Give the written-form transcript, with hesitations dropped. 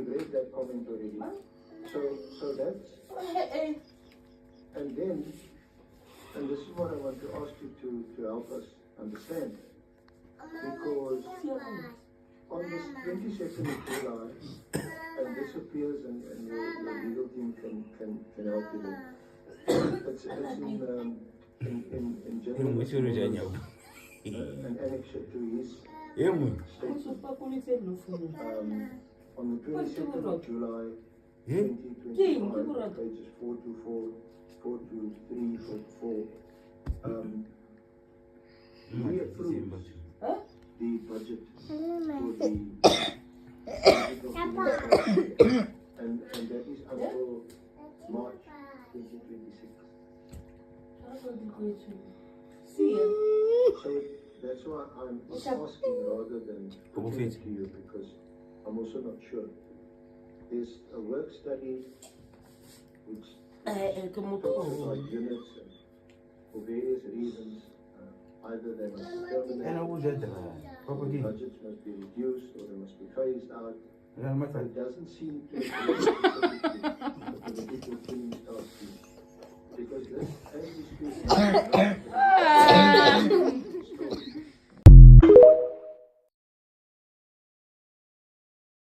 read that comment already. So that's, and then, and this is what I want to ask you to help us understand. Because on this 22nd of July, and this appears and your legal team can help you there. It's in General an annexure to his statement. On the 22nd of July 2025, pages 424, 423, 424, he approves the budget for the and that is until March 2026. So that's why I'm asking rather than putting it to you, because I'm also not sure. There's a work study which talks about units and for various reasons. Either they must be terminated, the budgets must be reduced, or they must be phased out. It doesn't seem to be specifically the political team starts to, because this, as we speak,